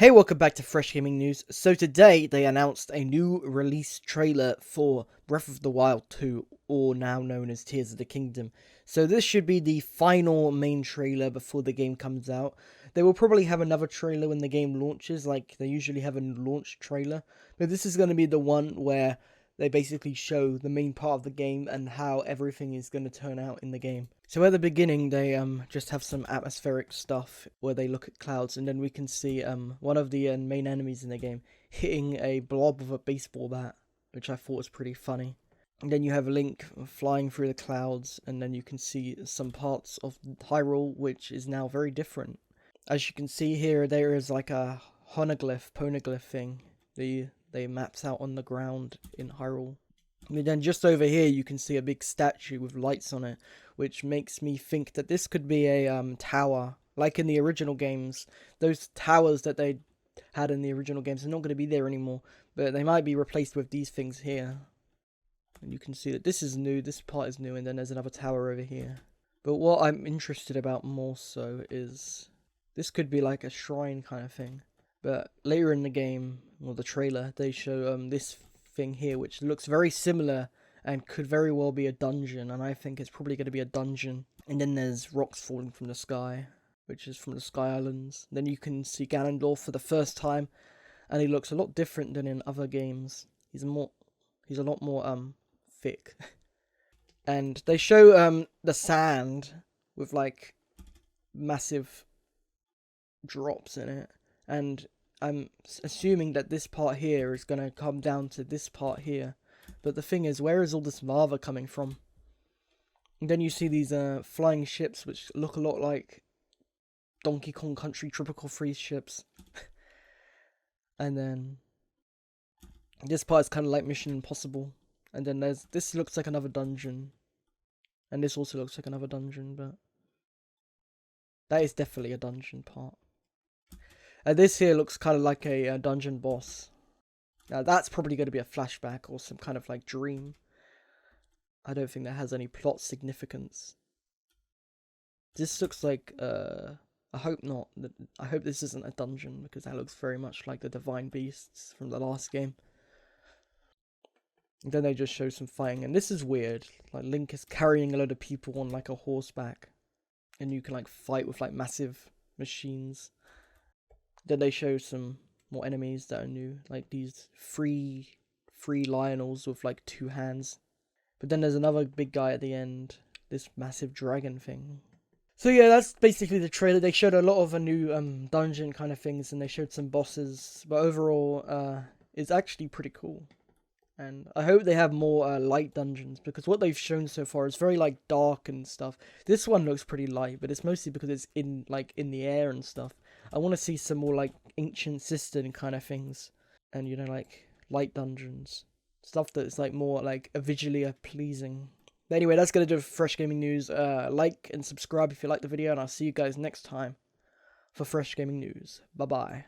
Hey, welcome back to Fresh Gaming News. So today they announced a new release trailer for Breath of the Wild 2, or now known as Tears of the Kingdom. So this should be the final main trailer before the game comes out. They will probably have another trailer when the game launches, like they usually have a launch trailer. But this is going to be the one where they basically show the main part of the game and how everything is going to turn out in the game. So at the beginning, they just have some atmospheric stuff where they look at clouds, and then we can see one of the main enemies in the game hitting a blob with a baseball bat, which I thought was pretty funny. And then you have Link flying through the clouds, and then you can see some parts of Hyrule, which is now very different. As you can see here, there is like a poneglyph thing. They maps out on the ground in Hyrule. And then just over here you can see a big statue with lights on it, which makes me think that this could be a tower. Like in the original games, those towers that they had in the original games are not going to be there anymore, but they might be replaced with these things here. And you can see that this is new, this part is new, and then there's another tower over here. But what I'm interested about more so is this could be like a shrine kind of thing. But later in the game, or the trailer, they show this thing here, which looks very similar and could very well be a dungeon, and I think it's probably going to be a dungeon. And then there's rocks falling from the sky, which is from the Sky Islands. Then you can see Ganondorf for the first time, and he looks a lot different than in other games. He's a lot more thick. And they show the sand with like massive drops in it, and I'm assuming that this part here is going to come down to this part here. But the thing is, where is all this lava coming from? And then you see these flying ships, which look a lot like Donkey Kong Country Tropical Freeze ships. And then this part is kind of like Mission Impossible. And then this looks like another dungeon. And this also looks like another dungeon, but that is definitely a dungeon part. This here looks kind of like a dungeon boss. Now that's probably going to be a flashback or some kind of like dream. I don't think that has any plot significance. This looks like, I hope not. I hope this isn't a dungeon, because that looks very much like the Divine Beasts from the last game. And then they just show some fighting, and this is weird. Like Link is carrying a load of people on like a horseback, and you can like fight with like massive machines. Then they show some more enemies that are new, like these three Lionels with like 2 hands. But then there's another big guy at the end, this massive dragon thing. So yeah, that's basically the trailer. They showed a lot of new dungeon kind of things, and they showed some bosses. But overall, it's actually pretty cool. And I hope they have more light dungeons, because what they've shown so far is very like dark and stuff. This one looks pretty light, but it's mostly because it's in the air and stuff. I want to see some more like ancient cistern kind of things, and you know, like light dungeons, stuff that's like more like visually pleasing. But anyway, that's gonna do it for Fresh Gaming News. Like and subscribe if you like the video, and I'll see you guys next time for Fresh Gaming News. Bye bye.